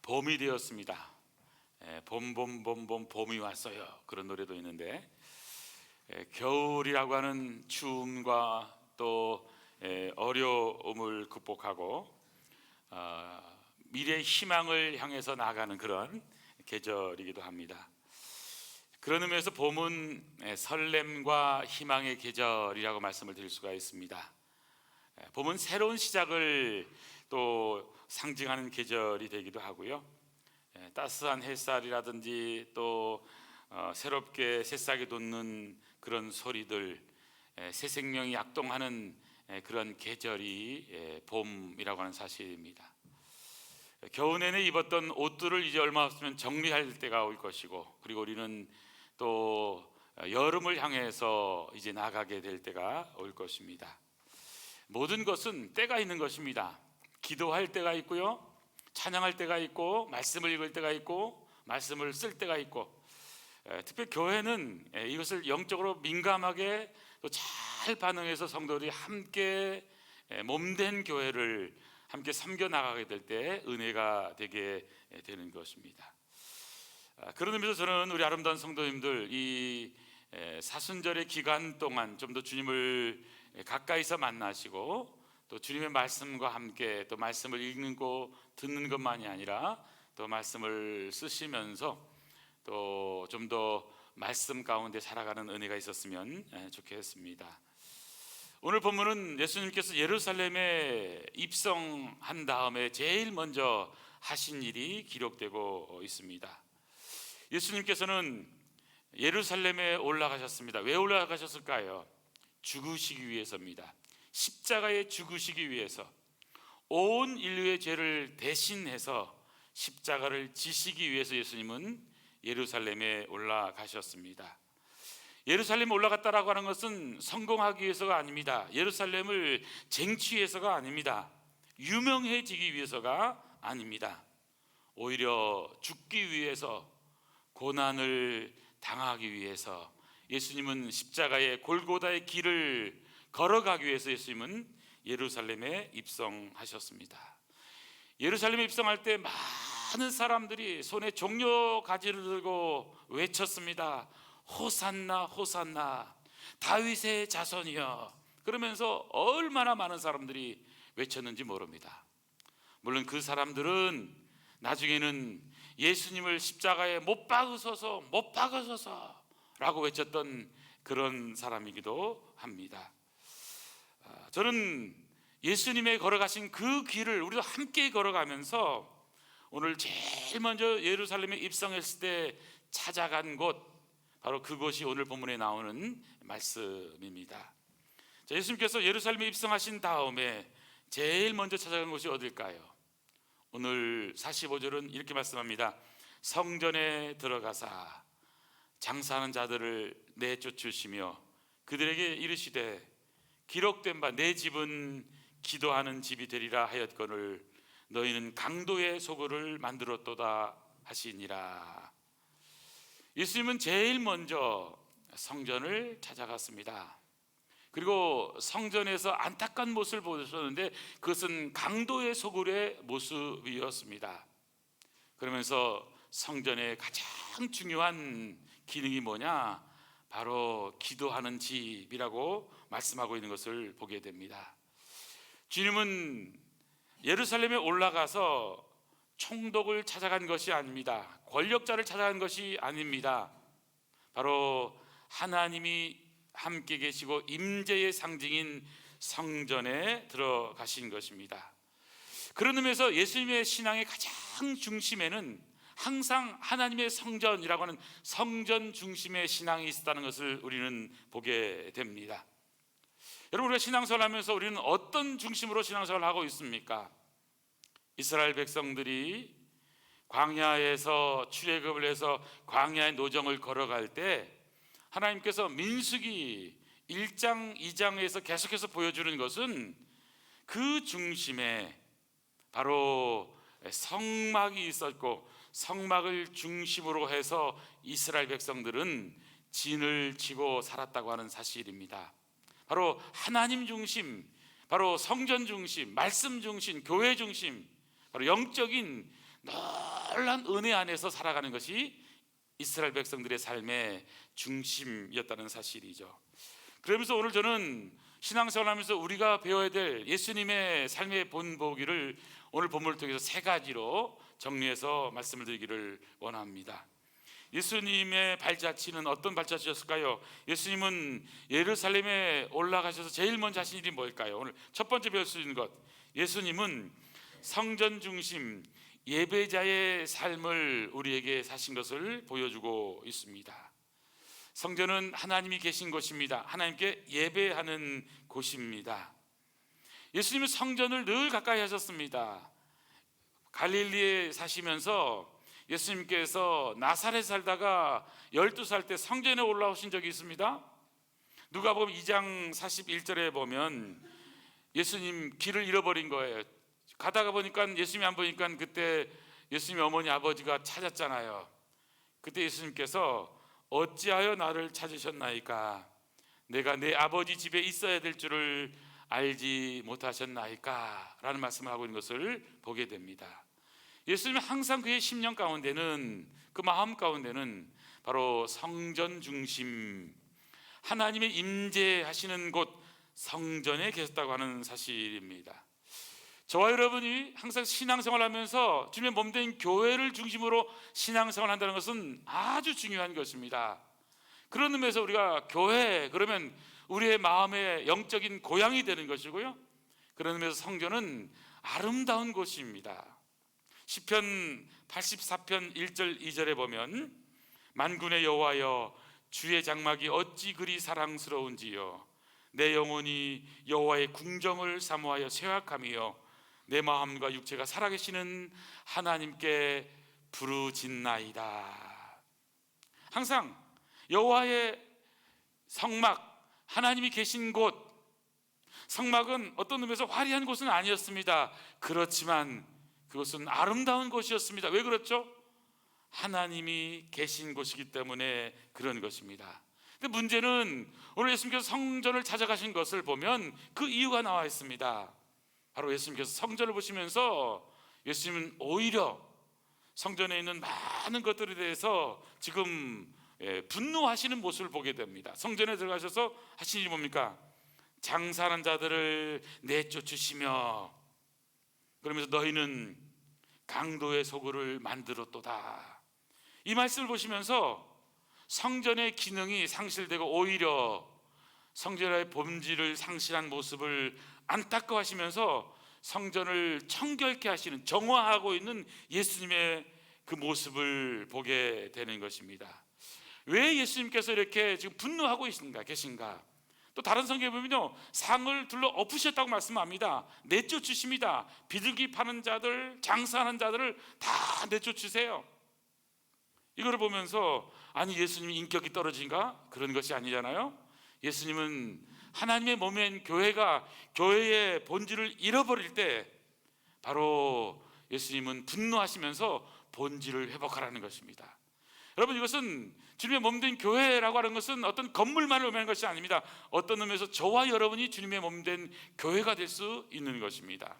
봄이 되었습니다. 봄이 왔어요. 그런 노래도 있는데, 겨울이라고 하는 추움과 또 어려움을 극복하고 미래의 희망을 향해서 나아가는 그런 계절이기도 합니다. 그런 의미에서 봄은 설렘과 희망의 계절이라고 말씀을 드릴 수가 있습니다. 봄은 새로운 시작을 또 상징하는 계절이 되기도 하고요. 따스한 햇살이라든지 또 새롭게 새싹이 돋는 그런 소리들, 새 생명이 약동하는 그런 계절이 봄이라고 하는 사실입니다. 겨우 내내 입었던 옷들을 이제 얼마 없으면 정리할 때가 올 것이고, 그리고 우리는 또 여름을 향해서 이제 나가게 될 때가 올 것입니다. 모든 것은 때가 있는 것입니다. 기도할 때가 있고요, 찬양할 때가 있고, 말씀을 읽을 때가 있고, 말씀을 쓸 때가 있고, 특히 교회는 이것을 영적으로 민감하게 또 잘 반응해서 성도들이 함께 몸된 교회를 함께 섬겨 나가게 될 때 은혜가 되게 되는 것입니다. 그런 의미에서 저는 우리 아름다운 성도님들 이 사순절의 기간 동안 좀 더 주님을 가까이서 만나시고 또 주님의 말씀과 함께 또 말씀을 읽고 듣는 것만이 아니라 또 말씀을 쓰시면서 또 좀 더 말씀 가운데 살아가는 은혜가 있었으면 좋겠습니다. 오늘 본문은 예수님께서 예루살렘에 입성한 다음에 제일 먼저 하신 일이 기록되고 있습니다. 예수님께서는 예루살렘에 올라가셨습니다. 왜 올라가셨을까요? 죽으시기 위해서입니다. 십자가에 죽으시기 위해서, 온 인류의 죄를 대신해서 십자가를 지시기 위해서 예수님은 예루살렘에 올라가셨습니다. 예루살렘에 올라갔다라고 하는 것은 성공하기 위해서가 아닙니다. 예루살렘을 쟁취해서가 아닙니다. 유명해지기 위해서가 아닙니다. 오히려 죽기 위해서, 고난을 당하기 위해서 예수님은 십자가의 골고다의 길을 걸어가기 위해서 예수님은 예루살렘에 입성하셨습니다. 예루살렘에 입성할 때 많은 사람들이 손에 종려 가지를 들고 외쳤습니다. 호산나 호산나 다윗의 자손이여. 그러면서 얼마나 많은 사람들이 외쳤는지 모릅니다. 물론 그 사람들은 나중에는 예수님을 십자가에 못 박으소서 못 박으소서 라고 외쳤던 그런 사람이기도 합니다. 저는 예수님의 걸어가신 그 길을 우리도 함께 걸어가면서 오늘 제일 먼저 예루살렘에 입성했을 때 찾아간 곳, 바로 그곳이 오늘 본문에 나오는 말씀입니다. 예수님께서 예루살렘에 입성하신 다음에 제일 먼저 찾아간 곳이 어딜까요? 오늘 45절은 이렇게 말씀합니다. 성전에 들어가사 장사하는 자들을 내쫓으시며 그들에게 이르시되 기록된 바 내 집은 기도하는 집이 되리라 하였거늘 너희는 강도의 소굴을 만들었도다 하시니라. 예수님은 제일 먼저 성전을 찾아갔습니다. 그리고 성전에서 안타까운 모습을 보셨는데 그것은 강도의 소굴의 모습이었습니다. 그러면서 성전의 가장 중요한 기능이 뭐냐? 바로 기도하는 집이라고 말씀하고 있는 것을 보게 됩니다. 주님은 예루살렘에 올라가서 총독을 찾아간 것이 아닙니다. 권력자를 찾아간 것이 아닙니다. 바로 하나님이 함께 계시고 임재의 상징인 성전에 들어가신 것입니다. 그런 의미에서 예수님의 신앙의 가장 중심에는 항상 하나님의 성전이라고 하는 성전 중심의 신앙이 있었다는 것을 우리는 보게 됩니다. 여러분, 우리가 신앙생활을 하면서 우리는 어떤 중심으로 신앙생활을 하고 있습니까? 이스라엘 백성들이 광야에서 출애굽을 해서 광야의 노정을 걸어갈 때 하나님께서 민수기 1장 2장에서 계속해서 보여주는 것은 그 중심에 바로 성막이 있었고 성막을 중심으로 해서 이스라엘 백성들은 진을 치고 살았다고 하는 사실입니다. 바로 하나님 중심, 바로 성전 중심, 말씀 중심, 교회 중심, 바로 영적인 놀란 은혜 안에서 살아가는 것이 이스라엘 백성들의 삶의 중심이었다는 사실이죠. 그러면서 오늘 저는 신앙생활하면서 우리가 배워야 될 예수님의 삶의 본보기를 오늘 본문을 통해서 세 가지로 정리해서 말씀을 드리기를 원합니다. 예수님의 발자취는 어떤 발자취였을까요? 예수님은 예루살렘에 올라가셔서 제일 먼저 하신 일이 뭘까요? 오늘 첫 번째 배울 수 있는 것, 예수님은 성전 중심 예배자의 삶을 우리에게 사신 것을 보여주고 있습니다. 성전은 하나님이 계신 곳입니다. 하나님께 예배하는 곳입니다. 예수님은 성전을 늘 가까이 하셨습니다. 갈릴리에 사시면서 예수님께서 나사렛에 살다가 12살 때 성전에 올라오신 적이 있습니다. 누가복음 2장 41절에 보면 예수님 길을 잃어버린 거예요. 가다가 보니까 예수님이 안 보니까 그때 예수님의 어머니 아버지가 찾았잖아요. 그때 예수님께서 어찌하여 나를 찾으셨나이까? 내가 내 아버지 집에 있어야 될 줄을 알지 못하셨나이까? 라는 말씀을 하고 있는 것을 보게 됩니다. 예수님은 항상 그의 심령 가운데는, 그 마음 가운데는 바로 성전 중심, 하나님의 임재하시는 곳 성전에 계셨다고 하는 사실입니다. 저와 여러분이 항상 신앙생활 하면서 주님의 몸된 교회를 중심으로 신앙생활 한다는 것은 아주 중요한 것입니다. 그런 의미에서 우리가 교회 그러면 우리의 마음의 영적인 고향이 되는 것이고요, 그런 의미에서 성전은 아름다운 곳입니다. 시편 84편 1절 2절에 보면 만군의 여호와여 주의 장막이 어찌 그리 사랑스러운지요, 내 영혼이 여호와의 궁정을 사모하여 쇠약함이요, 내 마음과 육체가 살아계시는 하나님께 부르짖나이다. 항상 여호와의 성막, 하나님이 계신 곳, 성막은 어떤 의미에서 화려한 곳은 아니었습니다. 그렇지만 그것은 아름다운 곳이었습니다. 왜 그렇죠? 하나님이 계신 곳이기 때문에 그런 것입니다. 근데 문제는 오늘 예수님께서 성전을 찾아가신 것을 보면 그 이유가 나와 있습니다. 바로 예수님께서 성전을 보시면서 예수님은 오히려 성전에 있는 많은 것들에 대해서 지금 분노하시는 모습을 보게 됩니다. 성전에 들어가셔서 하신 일이 뭡니까? 장사하는 자들을 내쫓으시며 그러면서 너희는 강도의 소굴을 만들었도다. 이 말씀을 보시면서 성전의 기능이 상실되고 오히려 성전의 본질을 상실한 모습을 안타까워하시면서 성전을 청결케 하시는, 정화하고 있는 예수님의 그 모습을 보게 되는 것입니다. 왜 예수님께서 이렇게 지금 분노하고 계신가? 또 다른 성경에 보면요, 상을 둘러 엎으셨다고 말씀합니다. 내쫓으십니다. 비둘기 파는 자들, 장사하는 자들을 다 내쫓으세요. 이거를 보면서 아니 예수님이 인격이 떨어진가? 그런 것이 아니잖아요. 예수님은 하나님의 몸인 교회가 교회의 본질을 잃어버릴 때 바로 예수님은 분노하시면서 본질을 회복하라는 것입니다. 여러분, 이것은 주님의 몸된 교회라고 하는 것은 어떤 건물만을 의미하는 것이 아닙니다. 어떤 의미에서 저와 여러분이 주님의 몸된 교회가 될 수 있는 것입니다.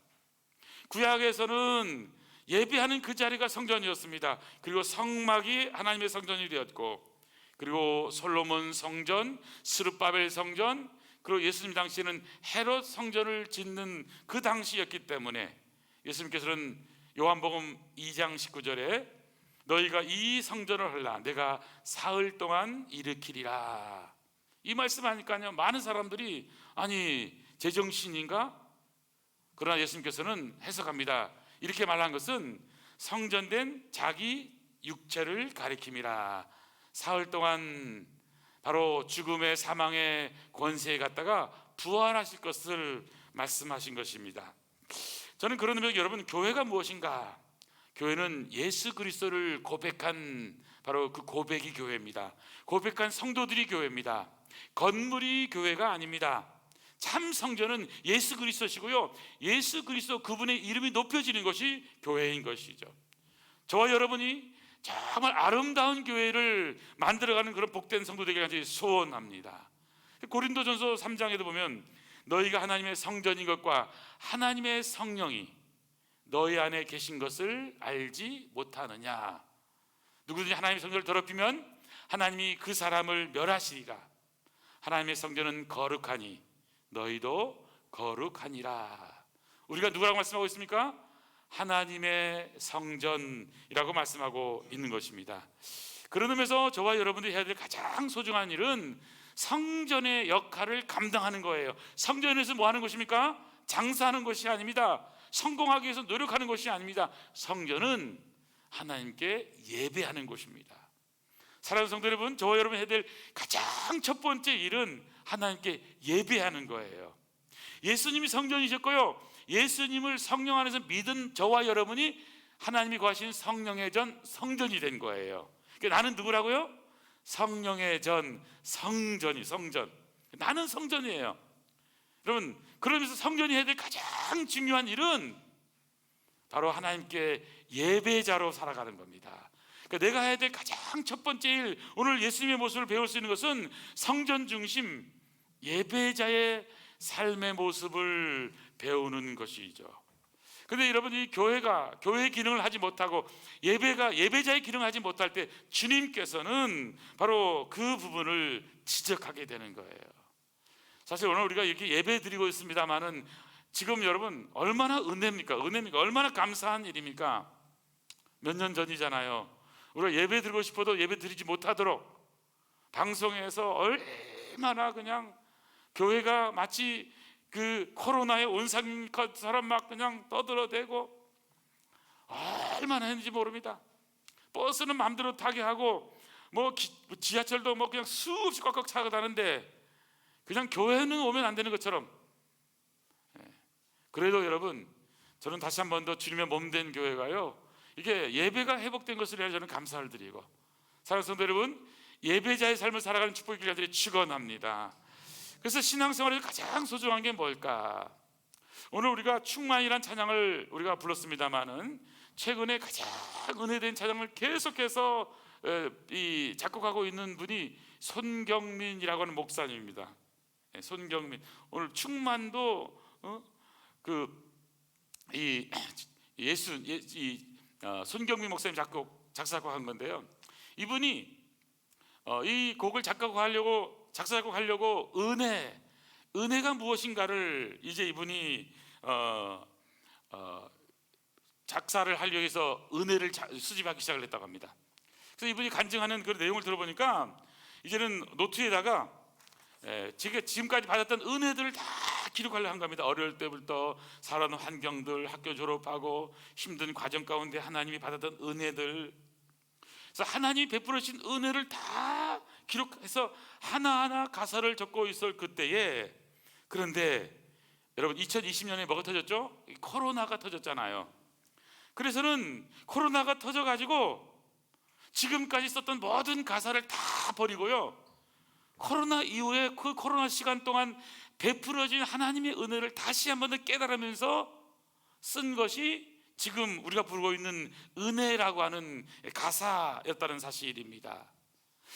구약에서는 예배하는 그 자리가 성전이었습니다. 그리고 성막이 하나님의 성전이 되었고, 그리고 솔로몬 성전, 스룹바벨 성전, 그리고 예수님 당시에는 헤롯 성전을 짓는 그 당시였기 때문에 예수님께서는 요한복음 2장 19절에 너희가 이 성전을 헐라 내가 사흘 동안 일으키리라, 이 말씀하니까요 많은 사람들이 아니 제정신인가? 그러나 예수님께서는 해석합니다. 이렇게 말한 것은 성전된 자기 육체를 가리킴이라. 사흘 동안 바로 죽음의 사망의 권세에 갔다가 부활하실 것을 말씀하신 것입니다. 저는 그런 의미에서 여러분, 교회가 무엇인가? 교회는 예수 그리스도를 고백한 바로 그 고백이 교회입니다. 고백한 성도들이 교회입니다. 건물이 교회가 아닙니다. 참 성전은 예수 그리스도시고요, 예수 그리스도 그분의 이름이 높여지는 것이 교회인 것이죠. 저와 여러분이 정말 아름다운 교회를 만들어가는 그런 복된 성도들이 되기를 소원합니다. 고린도전서 3장에도 보면 너희가 하나님의 성전인 것과 하나님의 성령이 너희 안에 계신 것을 알지 못하느냐. 누구든지 하나님의 성전을 더럽히면 하나님이 그 사람을 멸하시리라. 하나님의 성전은 거룩하니 너희도 거룩하니라. 우리가 누구라고 말씀하고 있습니까? 하나님의 성전이라고 말씀하고 있는 것입니다. 그런 의미에서 저와 여러분들이 해야 될 가장 소중한 일은 성전의 역할을 감당하는 거예요. 성전에서 뭐 하는 것입니까? 장사하는 것이 아닙니다. 성공하기 위해서 노력하는 것이 아닙니다. 성전은 하나님께 예배하는 곳입니다. 사랑하는 성도 여러분, 저와 여러분 해야 될 가장 첫 번째 일은 하나님께 예배하는 거예요. 예수님이 성전이셨고요, 예수님을 성령 안에서 믿은 저와 여러분이 하나님이 거하신 성령의 전 성전이 된 거예요. 그러니까 나는 누구라고요? 성령의 전 성전. 나는 성전이에요. 여러분, 그러면서 성전이 해야 될 가장 중요한 일은 바로 하나님께 예배자로 살아가는 겁니다. 그러니까 내가 해야 될 가장 첫 번째 일, 오늘 예수님의 모습을 배울 수 있는 것은 성전 중심 예배자의 삶의 모습을 배우는 것이죠. 그런데 여러분, 이 교회가 교회의 기능을 하지 못하고 예배가 예배자의 기능을 하지 못할 때 주님께서는 바로 그 부분을 지적하게 되는 거예요. 사실 오늘 우리가 이렇게 예배 드리고 있습니다만은 지금 여러분 얼마나 은혜입니까? 얼마나 감사한 일입니까? 몇 년 전이잖아요. 우리가 예배 드리고 싶어도 예배 드리지 못하도록 방송에서 얼마나 그냥 교회가 마치 그 코로나에 온상 것처럼 막 그냥 떠들어대고 얼마나 했는지 모릅니다. 버스는 마음대로 타게 하고 뭐 지하철도 뭐 그냥 수없이 꽉꽉 차고 다는데 그냥 교회는 오면 안 되는 것처럼. 그래도 여러분, 저는 다시 한 번 더 주님의 몸된 교회가요, 이게 예배가 회복된 것을 위해 저는 감사를 드리고, 사랑하는 성도 여러분, 예배자의 삶을 살아가는 축복의 길들이 축원합니다. 그래서 신앙생활에서 가장 소중한 게 뭘까? 오늘 우리가 충만이란 찬양을 우리가 불렀습니다마는 최근에 가장 은혜된 찬양을 계속해서 이 작곡하고 있는 분이 손경민이라고 하는 목사님입니다. 손경민, 오늘 충만도 손경민 목사님 작사곡한 건데요. 이분이 이 곡을 작사곡하려고 은혜가 무엇인가를 이제 이분이 작사를 하려고 해서 은혜를 수집하기 시작을 했다고 합니다. 그래서 이분이 간증하는 그 내용을 들어보니까 이제는 노트에다가 지금까지 받았던 은혜들을 다 기록하려고 한 겁니다. 어릴 때부터 살아온 환경들, 학교 졸업하고 힘든 과정 가운데 하나님이 받았던 은혜들, 그래서 하나님이 베풀어 주신 은혜를 다 기록해서 하나하나 가사를 적고 있을 그때에, 그런데 여러분 2020년에 뭐가 터졌죠? 코로나가 터졌잖아요. 그래서는 코로나가 터져가지고 지금까지 썼던 모든 가사를 다 버리고요, 코로나 이후에 그 코로나 시간 동안 베풀어진 하나님의 은혜를 다시 한번 더 깨달으면서 쓴 것이 지금 우리가 부르고 있는 은혜라고 하는 가사였다는 사실입니다.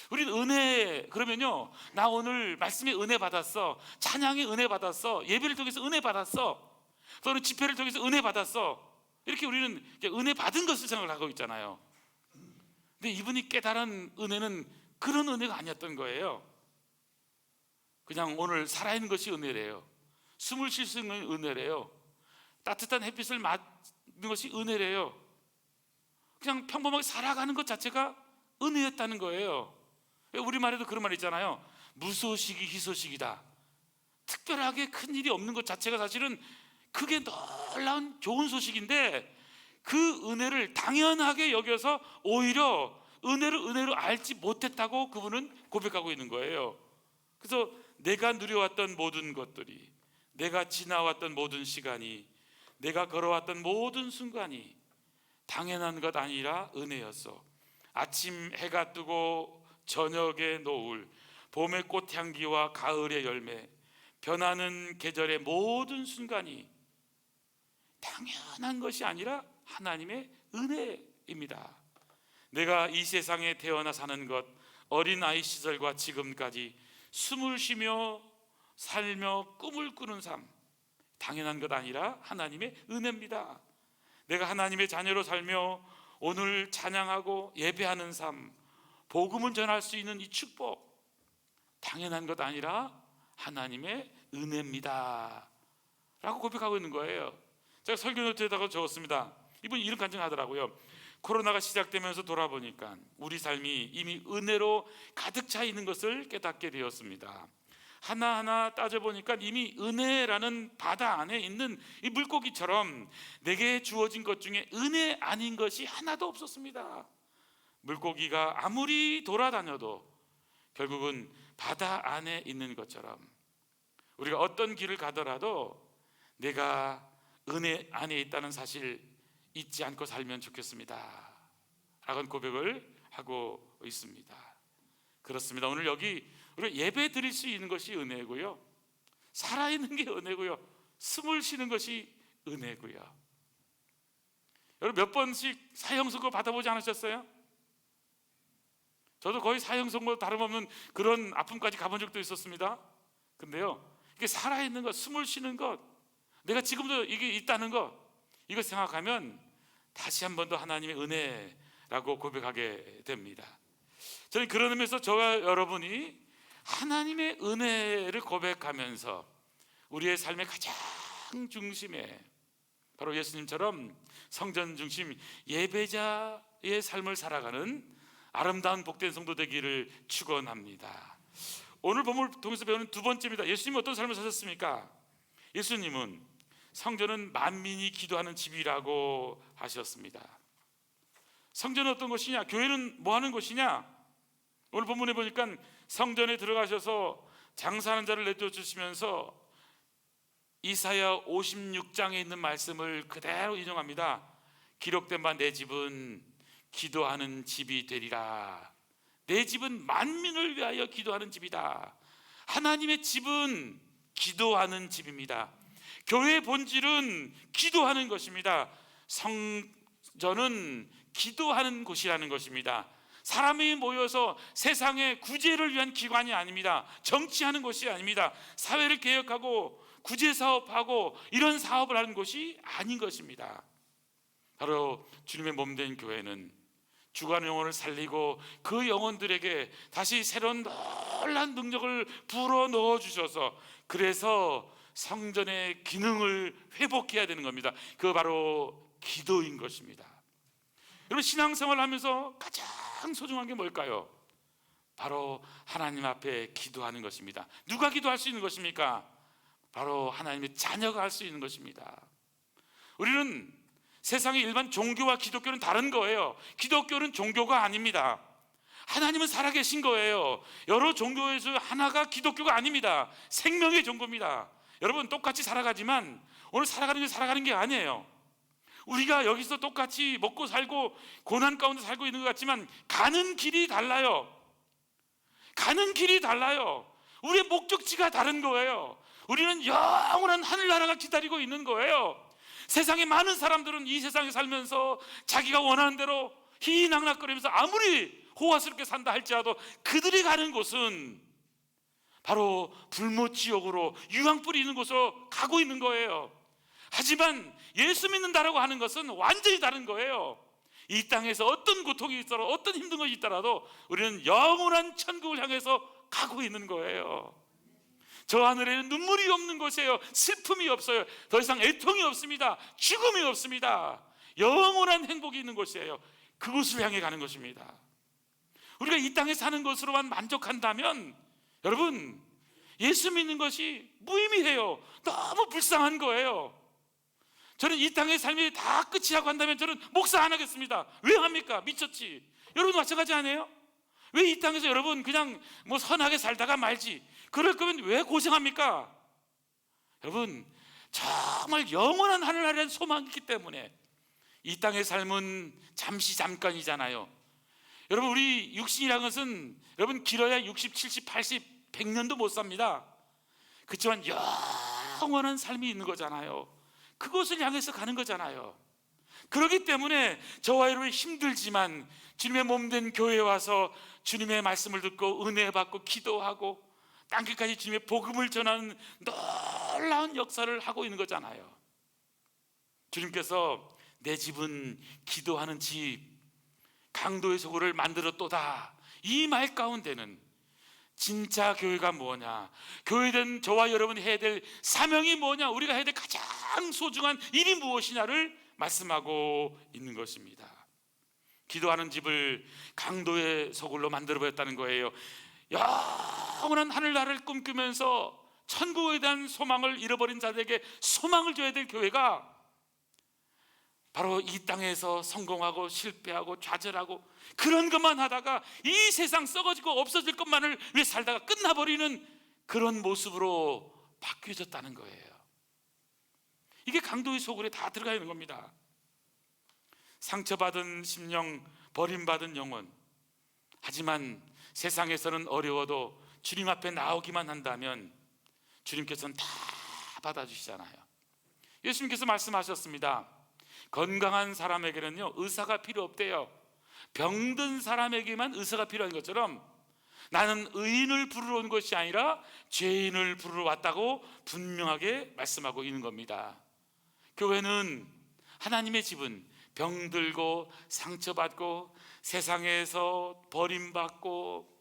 우리는 은혜 그러면요, 나 오늘 말씀에 은혜 받았어, 찬양에 은혜 받았어, 예배를 통해서 은혜 받았어, 또는 집회를 통해서 은혜 받았어, 이렇게 우리는 은혜 받은 것을 생각을 하고 있잖아요. 근데 이분이 깨달은 은혜는 그런 은혜가 아니었던 거예요. 그냥 오늘 살아있는 것이 은혜래요. 숨을 쉴 수 있는 은혜래요. 따뜻한 햇빛을 맞는 것이 은혜래요. 그냥 평범하게 살아가는 것 자체가 은혜였다는 거예요. 우리말에도 그런 말 있잖아요. 무소식이 희소식이다. 특별하게 큰 일이 없는 것 자체가 사실은 그게 놀라운 좋은 소식인데, 그 은혜를 당연하게 여겨서 오히려 은혜로 알지 못했다고 그분은 고백하고 있는 거예요. 그래서 내가 누려왔던 모든 것들이, 내가 지나왔던 모든 시간이, 내가 걸어왔던 모든 순간이 당연한 것 아니라 은혜였어. 아침 해가 뜨고 저녁의 노을, 봄의 꽃향기와 가을의 열매, 변하는 계절의 모든 순간이 당연한 것이 아니라 하나님의 은혜입니다. 내가 이 세상에 태어나 사는 것, 어린아이 시절과 지금까지 숨을 쉬며 살며 꿈을 꾸는 삶, 당연한 것 아니라 하나님의 은혜입니다. 내가 하나님의 자녀로 살며 오늘 찬양하고 예배하는 삶, 복음을 전할 수 있는 이 축복, 당연한 것 아니라 하나님의 은혜입니다 라고 고백하고 있는 거예요. 제가 설교 노트에다가 적었습니다. 이분이 이런 간증하더라고요. 코로나가 시작되면서 돌아보니까 우리 삶이 이미 은혜로 가득 차 있는 것을 깨닫게 되었습니다. 하나하나 따져보니까 이미 은혜라는 바다 안에 있는 이 물고기처럼 내게 주어진 것 중에 은혜 아닌 것이 하나도 없었습니다. 물고기가 아무리 돌아다녀도 결국은 바다 안에 있는 것처럼 우리가 어떤 길을 가더라도 내가 은혜 안에 있다는 사실 잊지 않고 살면 좋겠습니다 라는 고백을 하고 있습니다. 그렇습니다. 오늘 여기 우리가 예배 드릴 수 있는 것이 은혜고요, 살아있는 게 은혜고요, 숨을 쉬는 것이 은혜고요. 여러분 몇 번씩 사형 선고 받아보지 않으셨어요? 저도 거의 사형 선고 다름없는 그런 아픔까지 가본 적도 있었습니다. 근데요, 이게 살아있는 것, 숨을 쉬는 것, 내가 지금도 이게 있다는 것, 이거 생각하면 다시 한 번 더 하나님의 은혜라고 고백하게 됩니다. 저는 그런 의미에서 저와 여러분이 하나님의 은혜를 고백하면서 우리의 삶의 가장 중심에 바로 예수님처럼 성전 중심 예배자의 삶을 살아가는 아름다운 복된 성도 되기를 축원합니다. 오늘 본문을 통해서 배우는 두 번째입니다. 예수님은 어떤 삶을 사셨습니까? 예수님은 성전은 만민이 기도하는 집이라고 하셨습니다. 성전은 어떤 곳이냐? 교회는 뭐 하는 곳이냐? 오늘 본문에 보니까 성전에 들어가셔서 장사하는 자를 내쫓으시면서 이사야 56장에 있는 말씀을 그대로 인용합니다. 기록된 바 내 집은 기도하는 집이 되리라. 내 집은 만민을 위하여 기도하는 집이다. 하나님의 집은 기도하는 집입니다. 교회의 본질은 기도하는 것입니다. 성전은 기도하는 곳이라는 것입니다. 사람이 모여서 세상의 구제를 위한 기관이 아닙니다. 정치하는 곳이 아닙니다. 사회를 개혁하고 구제사업하고 이런 사업을 하는 곳이 아닌 것입니다. 바로 주님의 몸된 교회는 죽어가는 영혼을 살리고 그 영혼들에게 다시 새로운 놀라운 능력을 불어 넣어주셔서 그래서 성전의 기능을 회복해야 되는 겁니다. 그거 바로 기도인 것입니다. 여러분 신앙생활을 하면서 가장 소중한 게 뭘까요? 바로 하나님 앞에 기도하는 것입니다. 누가 기도할 수 있는 것입니까? 바로 하나님의 자녀가 할 수 있는 것입니다. 우리는 세상의 일반 종교와 기독교는 다른 거예요. 기독교는 종교가 아닙니다. 하나님은 살아계신 거예요. 여러 종교에서 하나가 기독교가 아닙니다. 생명의 종교입니다. 여러분 똑같이 살아가지만 오늘 살아가는 게 아니에요. 우리가 여기서 똑같이 먹고 살고 고난 가운데 살고 있는 것 같지만 가는 길이 달라요. 가는 길이 달라요. 우리의 목적지가 다른 거예요. 우리는 영원한 하늘나라가 기다리고 있는 거예요. 세상에 많은 사람들은 이 세상에 살면서 자기가 원하는 대로 희희낙낙거리면서 아무리 호화스럽게 산다 할지라도 그들이 가는 곳은 바로 불못지옥으로 유황불이 있는 곳으로 가고 있는 거예요. 하지만 예수 믿는다라고 하는 것은 완전히 다른 거예요. 이 땅에서 어떤 고통이 있더라도 어떤 힘든 것이 있더라도 우리는 영원한 천국을 향해서 가고 있는 거예요. 저 하늘에는 눈물이 없는 곳이에요. 슬픔이 없어요. 더 이상 애통이 없습니다. 죽음이 없습니다. 영원한 행복이 있는 곳이에요. 그곳을 향해 가는 것입니다. 우리가 이 땅에 사는 것으로만 만족한다면 여러분 예수 믿는 것이 무의미해요. 너무 불쌍한 거예요. 저는 이 땅의 삶이 다 끝이라고 한다면 저는 목사 안 하겠습니다. 왜 합니까? 미쳤지. 여러분 마찬가지 아니에요? 왜 이 땅에서 여러분 그냥 뭐 선하게 살다가 말지, 그럴 거면 왜 고생합니까? 여러분 정말 영원한 하늘나라에 소망이 있기 때문에 이 땅의 삶은 잠깐이잖아요. 여러분 우리 육신이라는 것은 여러분 길어야 60, 70, 80, 100년도 못 삽니다. 그렇지만 영원한 삶이 있는 거잖아요. 그것을 향해서 가는 거잖아요. 그렇기 때문에 저와 여러분이 힘들지만 주님의 몸된 교회에 와서 주님의 말씀을 듣고 은혜 받고 기도하고 땅끝까지 주님의 복음을 전하는 놀라운 역사를 하고 있는 거잖아요. 주님께서 내 집은 기도하는 집, 강도의 소굴을 만들었도다. 이 말 가운데는 진짜 교회가 뭐냐, 교회된 저와 여러분이 해야 될 사명이 뭐냐, 우리가 해야 될 가장 소중한 일이 무엇이냐를 말씀하고 있는 것입니다. 기도하는 집을 강도의 소굴로 만들어버렸다는 거예요. 영원한 하늘나라를 꿈꾸면서 천국에 대한 소망을 잃어버린 자들에게 소망을 줘야 될 교회가 바로 이 땅에서 성공하고 실패하고 좌절하고 그런 것만 하다가 이 세상 썩어지고 없어질 것만을 위해 살다가 끝나버리는 그런 모습으로 바뀌어졌다는 거예요. 이게 강도의 소굴에 다 들어가 있는 겁니다. 상처받은 심령, 버림받은 영혼. 하지만 세상에서는 어려워도 주님 앞에 나오기만 한다면 주님께서는 다 받아주시잖아요. 예수님께서 말씀하셨습니다. 건강한 사람에게는요 의사가 필요 없대요. 병든 사람에게만 의사가 필요한 것처럼 나는 의인을 부르러 온 것이 아니라 죄인을 부르러 왔다고 분명하게 말씀하고 있는 겁니다. 교회는, 하나님의 집은 병들고 상처받고 세상에서 버림받고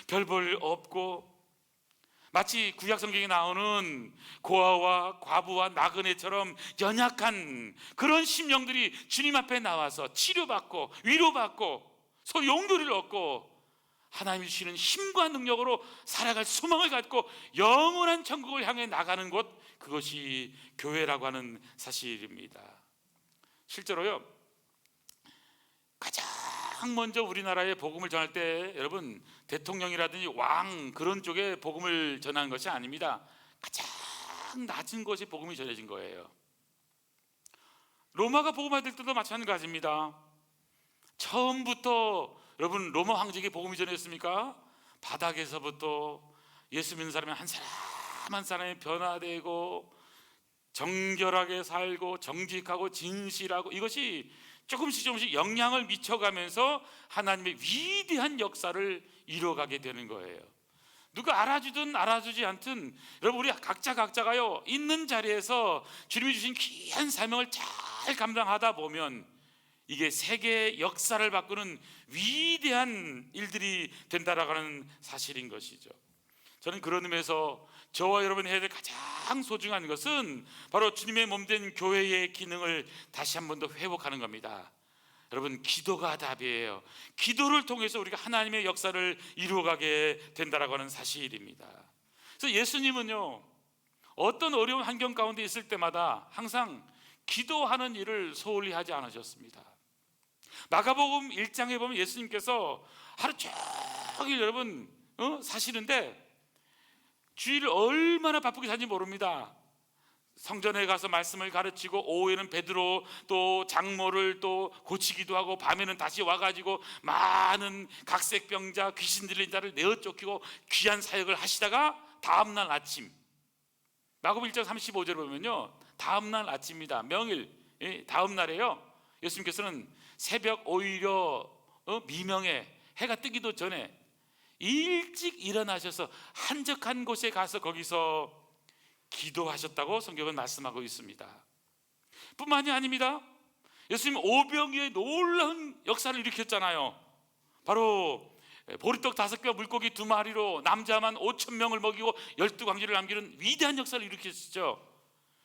별 볼 없고, 마치 구약 성경에 나오는 고아와 과부와 나그네처럼 연약한 그런 심령들이 주님 앞에 나와서 치료받고 위로받고 서로 용기를 얻고 하나님이 주시는 힘과 능력으로 살아갈 소망을 갖고 영원한 천국을 향해 나가는 곳, 그것이 교회라고 하는 사실입니다. 실제로요, 가장 먼저 우리나라에 복음을 전할 때 여러분 대통령이라든지 왕 그런 쪽에 복음을 전하는 것이 아닙니다. 가장 낮은 곳에 복음이 전해진 거예요. 로마가 복음화될 때도 마찬가지입니다. 처음부터 여러분 로마 황제에게 복음이 전했습니까? 바닥에서부터 예수 믿는 사람이 한 사람 한 사람이 변화되고 정결하게 살고 정직하고 진실하고, 이것이 조금씩 영향을 미쳐가면서 하나님의 위대한 역사를 이루어가게 되는 거예요. 누가 알아주든 알아주지 않든 여러분 우리 각자가요 있는 자리에서 주님이 주신 귀한 사명을 잘 감당하다 보면 이게 세계의 역사를 바꾸는 위대한 일들이 된다라고 하는 사실인 것이죠. 저는 그런 의미에서 저와 여러분이 해야 될 가장 소중한 것은 바로 주님의 몸된 교회의 기능을 다시 한 번 더 회복하는 겁니다. 여러분, 기도가 답이에요. 기도를 통해서 우리가 하나님의 역사를 이루어가게 된다라고 하는 사실입니다. 그래서 예수님은요 어떤 어려운 환경 가운데 있을 때마다 항상 기도하는 일을 소홀히 하지 않으셨습니다. 마가복음 1장에 보면 예수님께서 하루 종일 여러분 사시는데 주일을 얼마나 바쁘게 사는지 모릅니다. 성전에 가서 말씀을 가르치고 오후에는 베드로 또 장모를 또 고치기도 하고 밤에는 다시 와가지고 많은 각색병자 귀신 들린 자를 내어 쫓기고 귀한 사역을 하시다가 다음날 아침, 마가복음 1장 35절을 보면요 다음날 아침입니다. 명일 다음날에요 예수님께서는 새벽 오히려 미명에 해가 뜨기도 전에 일찍 일어나셔서 한적한 곳에 가서 거기서 기도하셨다고 성경은 말씀하고 있습니다. 뿐만이 아닙니다. 예수님 오병이어의 놀라운 역사를 일으켰잖아요. 바로 보리떡 5개와 물고기 2마리로 남자만 5,000명을 먹이고 12광지를 남기는 위대한 역사를 일으켰죠.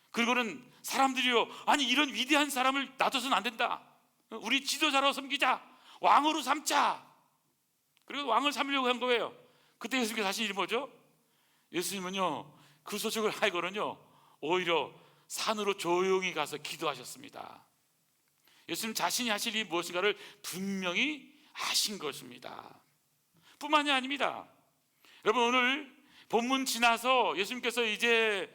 그리고는 사람들이요, 아니 이런 위대한 사람을 놔둬서는 안 된다, 우리 지도자로 섬기자, 왕으로 삼자. 그리고 왕을 삼으려고 한 거예요. 그때 예수님께서 하신 일이 뭐죠? 예수님은요 그 소식을 알고는요 오히려 산으로 조용히 가서 기도하셨습니다. 예수님 자신이 하실 일이 무엇인가를 분명히 아신 것입니다. 뿐만이 아닙니다. 여러분, 오늘 본문 지나서 예수님께서 이제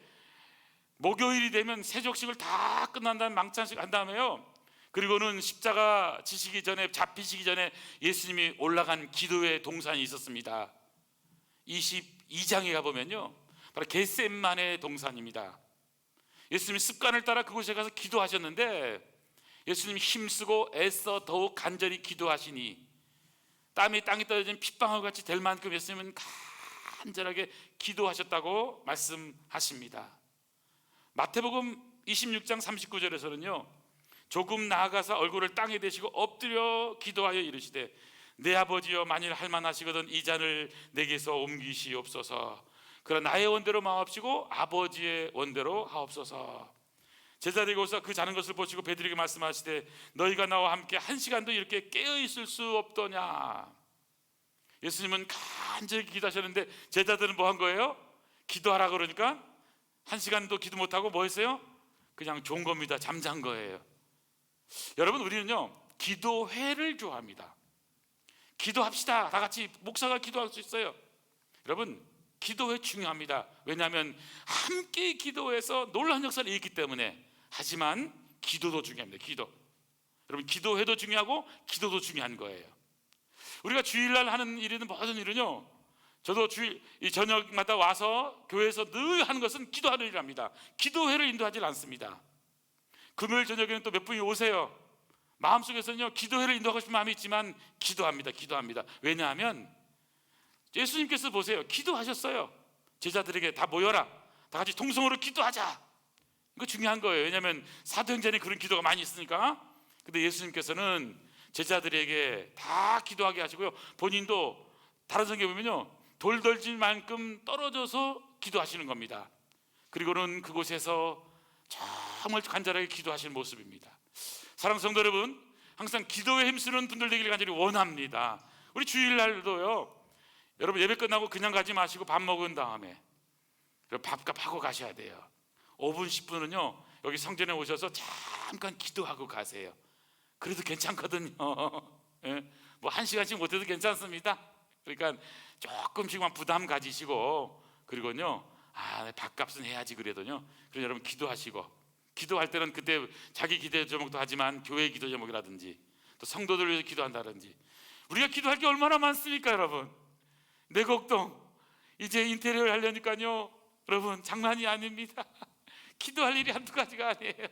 목요일이 되면 세족식을 다 끝난 다음에 망찬식 한 다음에요, 그리고는 십자가 지시기 전에, 잡히시기 전에 예수님이 올라간 기도의 동산이 있었습니다. 22장에 가보면요 바로 겟세마네 동산입니다. 예수님이 습관을 따라 그곳에 가서 기도하셨는데 예수님이 힘쓰고 애써 더욱 간절히 기도하시니 땀이 땅에 떨어진 핏방울 같이 될 만큼 예수님은 간절하게 기도하셨다고 말씀하십니다. 마태복음 26장 39절에서는요 조금 나아가서 얼굴을 땅에 대시고 엎드려 기도하여 이르시되 내 아버지여 만일 할만하시거든 이 잔을 내게서 옮기시옵소서. 그러나 나의 원대로 마옵시고 아버지의 원대로 하옵소서. 제자들이 오사 그 자는 것을 보시고 베드로에게 말씀하시되 너희가 나와 함께 한 시간도 이렇게 깨어 있을 수 없더냐. 예수님은 간절히 기도하셨는데 제자들은 뭐 한 거예요? 기도하라 그러니까 한 시간도 기도 못하고 뭐 했어요? 그냥 좋은 겁니다. 잠잔 거예요. 여러분, 우리는요 기도회를 좋아합니다. 기도합시다. 다 같이 목사가 기도할 수 있어요. 여러분, 기도회 중요합니다. 왜냐하면 함께 기도해서 놀라운 역사를 있기 때문에. 하지만 기도도 중요합니다. 기도. 여러분, 기도회도 중요하고 기도도 중요한 거예요. 우리가 주일날 하는 일이든 모든 일은요, 저도 주일 이 저녁마다 와서 교회에서 늘 하는 것은 기도하는 일입니다. 기도회를 인도하지 않습니다. 금요일 저녁에는 또 몇 분이 오세요. 마음속에서는요 기도회를 인도하고 싶은 마음이 있지만 기도합니다. 왜냐하면 예수님께서 보세요, 기도하셨어요. 제자들에게 다 모여라, 다 같이 통성으로 기도하자. 이거 중요한 거예요. 왜냐하면 사도행전에 그런 기도가 많이 있으니까. 근데 예수님께서는 제자들에게 다 기도하게 하시고요, 본인도 다른 성경에 보면요 돌 던질 만큼 떨어져서 기도하시는 겁니다. 그리고는 그곳에서 정말 간절하게 기도하시는 모습입니다. 사랑하는 성도 여러분, 항상 기도에 힘쓰는 분들 되기를 간절히 원합니다. 우리 주일날도요, 여러분 예배 끝나고 그냥 가지 마시고 밥 먹은 다음에 밥값 하고 가셔야 돼요. 5분 10분은요 여기 성전에 오셔서 잠깐 기도하고 가세요. 그래도 괜찮거든요. 예? 뭐 1시간씩 못해도 괜찮습니다. 그러니까 조금씩만 부담 가지시고, 그리고요 밥값은 해야지 그래도요. 그래서 여러분 기도하시고, 기도할 때는 그때 자기 기도 제목도 하지만 교회 기도 제목이라든지 또 성도들 위해서 기도한다든지, 우리가 기도할 게 얼마나 많습니까 여러분. 내 걱정 이제 인테리어를 하려니까요 여러분 장난이 아닙니다. 기도할 일이 한두 가지가 아니에요.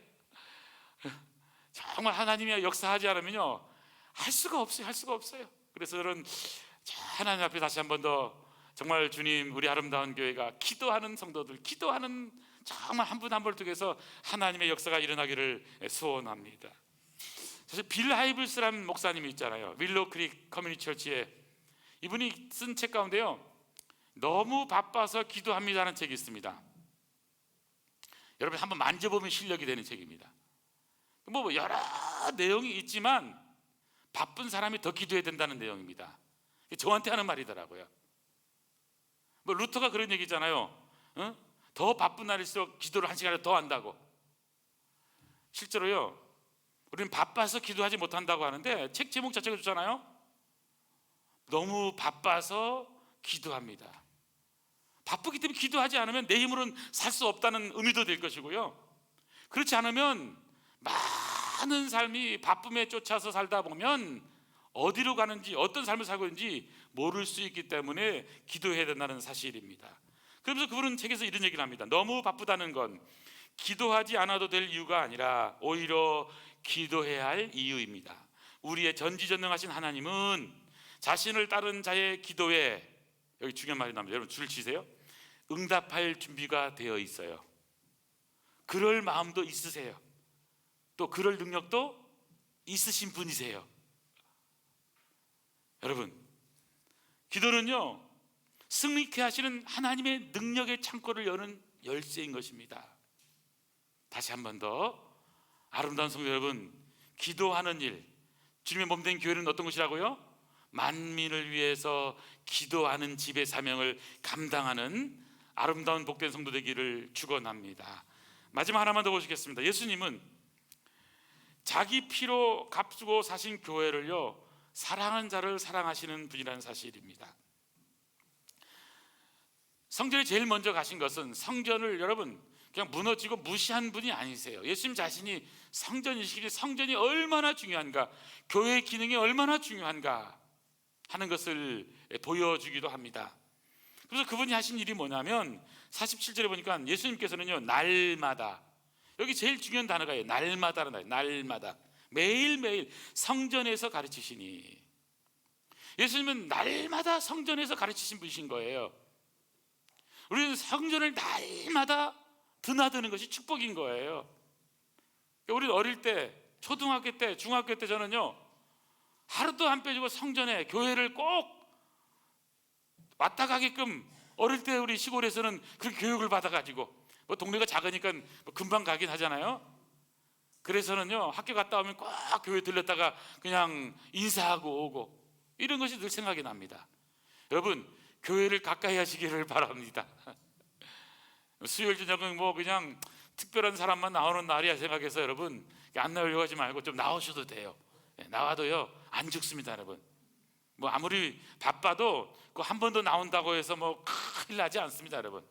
정말 하나님이 역사하지 않으면요 할 수가 없어요. 그래서 저는 하나님 앞에 다시 한 번 더 정말 주님, 우리 아름다운 교회가 기도하는 성도들, 기도하는 정말 한 분 한 분을 통해서 하나님의 역사가 일어나기를 소원합니다. 사실 빌 하이블스라는 목사님이 있잖아요. 윌로우 크릭 커뮤니티 처치에. 이분이 쓴 책 가운데요 너무 바빠서 기도합니다라는 책이 있습니다. 여러분 한번 만져보면 실력이 되는 책입니다. 뭐 여러 내용이 있지만 바쁜 사람이 더 기도해야 된다는 내용입니다. 저한테 하는 말이더라고요. 뭐 루터가 그런 얘기잖아요. 더 바쁜 날일수록 기도를 1시간을 더 한다고. 실제로요 우리는 바빠서 기도하지 못한다고 하는데 책 제목 자체가 좋잖아요. 너무 바빠서 기도합니다. 바쁘기 때문에 기도하지 않으면 내 힘으로는 살 수 없다는 의미도 될 것이고요, 그렇지 않으면 많은 삶이 바쁨에 쫓아서 살다 보면 어디로 가는지, 어떤 삶을 살고 있는지 모를 수 있기 때문에 기도해야 된다는 사실입니다. 그러면서 그분은 책에서 이런 얘기를 합니다. 너무 바쁘다는 건 기도하지 않아도 될 이유가 아니라 오히려 기도해야 할 이유입니다. 우리의 전지전능하신 하나님은 자신을 따른 자의 기도에, 여기 중요한 말이 나옵니다. 여러분 줄 치세요. 응답할 준비가 되어 있어요. 그럴 마음도 있으세요. 또 그럴 능력도 있으신 분이세요. 여러분, 기도는요 승리케 하시는 하나님의 능력의 창고를 여는 열쇠인 것입니다. 다시 한 번 더, 아름다운 성도 여러분, 기도하는 일, 주님의 몸된 교회는 어떤 곳이라고요? 만민을 위해서 기도하는 집의 사명을 감당하는 아름다운 복된 성도 되기를 축원합니다. 마지막 하나만 더 보시겠습니다. 예수님은 자기 피로 값주고 사신 교회를요 사랑하는 자를 사랑하시는 분이라는 사실입니다. 성전에 제일 먼저 가신 것은, 성전을 여러분 그냥 무너지고 무시한 분이 아니세요. 예수님 자신이 성전이시기에 성전이 얼마나 중요한가, 교회의 기능이 얼마나 중요한가 하는 것을 보여주기도 합니다. 그래서 그분이 하신 일이 뭐냐면 47절에 보니까 예수님께서는요 날마다, 여기 제일 중요한 단어가 날마다라는 단어예요. 날마다, 매일매일 성전에서 가르치시니. 예수님은 날마다 성전에서 가르치신 분이신 거예요. 우리는 성전을 날마다 드나드는 것이 축복인 거예요. 우리는 어릴 때 초등학교 때, 중학교 때 저는요 하루도 안 빼주고 성전에 교회를 꼭 왔다 가게끔, 어릴 때 우리 시골에서는 그렇게 교육을 받아가지고, 뭐 동네가 작으니까 뭐 금방 가긴 하잖아요. 그래서는요 학교 갔다 오면 꼭 교회 들렸다가 그냥 인사하고 오고, 이런 것이 늘 생각이 납니다. 여러분, 교회를 가까이 하시기를 바랍니다. 수요일 저녁은 뭐 그냥 특별한 사람만 나오는 날이야 생각해서 여러분 안 나오려고 하지 말고 좀 나오셔도 돼요. 나와도요 안 죽습니다 여러분. 뭐 아무리 바빠도 그 한 번 더 나온다고 해서 뭐 큰일 나지 않습니다 여러분.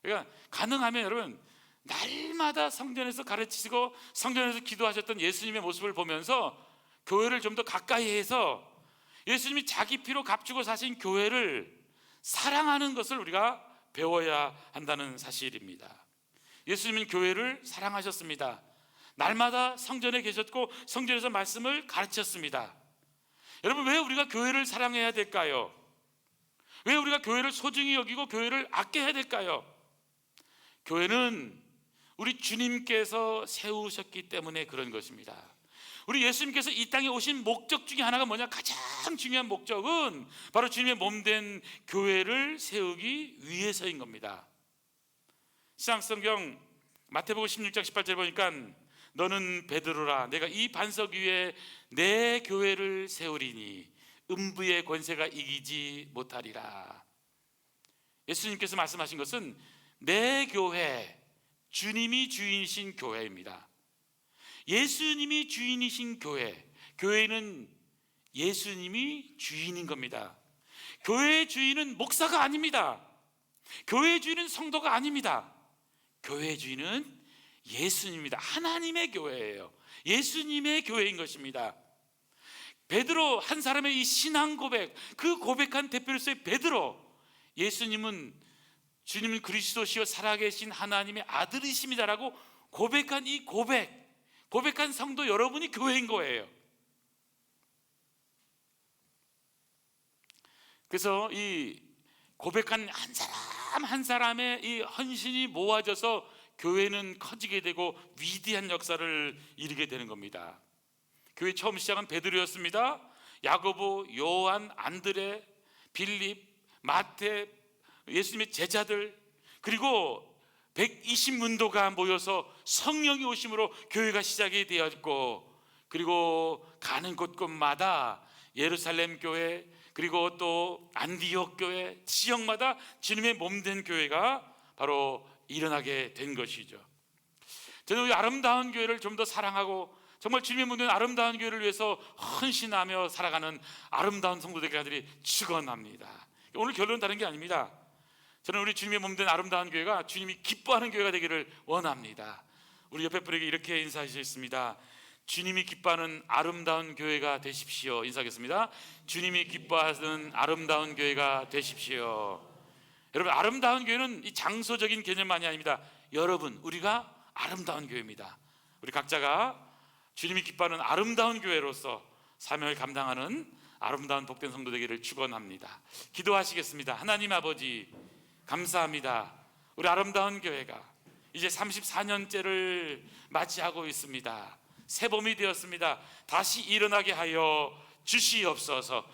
그러니까 가능하면 여러분 날마다 성전에서 가르치시고 성전에서 기도하셨던 예수님의 모습을 보면서 교회를 좀 더 가까이 해서 예수님이 자기 피로 값주고 사신 교회를 사랑하는 것을 우리가 배워야 한다는 사실입니다. 예수님은 교회를 사랑하셨습니다. 날마다 성전에 계셨고 성전에서 말씀을 가르쳤습니다. 여러분, 왜 우리가 교회를 사랑해야 될까요? 왜 우리가 교회를 소중히 여기고 교회를 아껴야 될까요? 교회는 우리 주님께서 세우셨기 때문에 그런 것입니다. 우리 예수님께서 이 땅에 오신 목적 중에 하나가 뭐냐? 가장 중요한 목적은 바로 주님의 몸된 교회를 세우기 위해서인 겁니다. 신약성경 마태복음 16장 18절 보니까 너는 베드로라, 내가 이 반석 위에 내 교회를 세우리니 음부의 권세가 이기지 못하리라. 예수님께서 말씀하신 것은 내 교회, 주님이 주인이신 교회입니다. 예수님이 주인이신 교회, 교회는 예수님이 주인인 겁니다. 교회의 주인은 목사가 아닙니다. 교회의 주인은 성도가 아닙니다. 교회의 주인은 예수님입니다. 하나님의 교회예요. 예수님의 교회인 것입니다. 베드로 한 사람의 이 신앙 고백, 그 고백한 대표로서의 베드로, 예수님은 주님은 그리스도시요 살아계신 하나님의 아들이십니다라고 고백한 이 고백한 성도 여러분이 교회인 거예요. 그래서 이 고백한 한 사람 한 사람의 이 헌신이 모아져서 교회는 커지게 되고 위대한 역사를 이루게 되는 겁니다. 교회 처음 시작은 베드로였습니다. 야고보, 요한, 안드레, 빌립, 마태, 예수님의 제자들, 그리고 120문도가 모여서 성령이 오심으로 교회가 시작이 되었고, 그리고 가는 곳곳마다 예루살렘 교회, 그리고 또 안디옥 교회, 지역마다 주님의 몸된 교회가 바로 일어나게 된 것이죠. 저는 이 아름다운 교회를 좀 더 사랑하고 정말 주님의 몸된 아름다운 교회를 위해서 헌신하며 살아가는 아름다운 성도들이 축원합니다. 오늘 결론은 다른 게 아닙니다. 저는 우리 주님의 몸된 아름다운 교회가 주님이 기뻐하는 교회가 되기를 원합니다. 우리 옆에 분에게 이렇게 인사하시겠습니다. 주님이 기뻐하는 아름다운 교회가 되십시오. 인사하겠습니다. 주님이 기뻐하는 아름다운 교회가 되십시오. 여러분, 아름다운 교회는 이 장소적인 개념만이 아닙니다. 여러분, 우리가 아름다운 교회입니다. 우리 각자가 주님이 기뻐하는 아름다운 교회로서 사명을 감당하는 아름다운 복된 성도 되기를 축원합니다. 기도하시겠습니다. 하나님 아버지, 감사합니다. 우리 아름다운 교회가 이제 34년째를 맞이하고 있습니다. 새봄이 되었습니다. 다시 일어나게 하여 주시옵소서.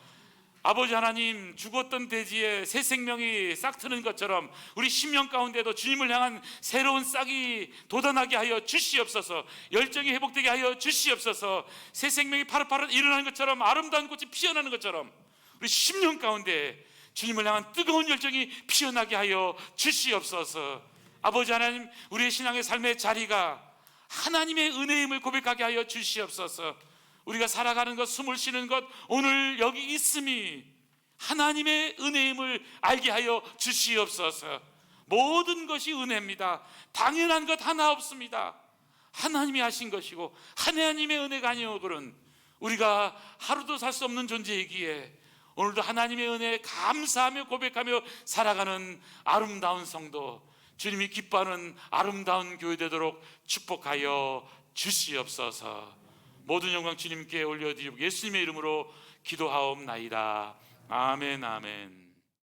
아버지 하나님, 죽었던 대지에 새 생명이 싹트는 것처럼 우리 심령 가운데도 주님을 향한 새로운 싹이 돋아나게 하여 주시옵소서. 열정이 회복되게 하여 주시옵소서. 새 생명이 파릇파릇 일어나는 것처럼, 아름다운 꽃이 피어나는 것처럼 우리 심령 가운데 주님을 향한 뜨거운 열정이 피어나게 하여 주시옵소서. 아버지 하나님, 우리의 신앙의 삶의 자리가 하나님의 은혜임을 고백하게 하여 주시옵소서. 우리가 살아가는 것, 숨을 쉬는 것, 오늘 여기 있음이 하나님의 은혜임을 알게 하여 주시옵소서. 모든 것이 은혜입니다. 당연한 것 하나 없습니다. 하나님이 하신 것이고 하나님의 은혜가 아니오거든 우리가 하루도 살 수 없는 존재이기에 오늘도 하나님의 은혜에 감사하며 고백하며 살아가는 아름다운 성도, 주님이 기뻐하는 아름다운 교회 되도록 축복하여 주시옵소서. 모든 영광 주님께 올려드리고 예수님의 이름으로 기도하옵나이다. 아멘, 아멘.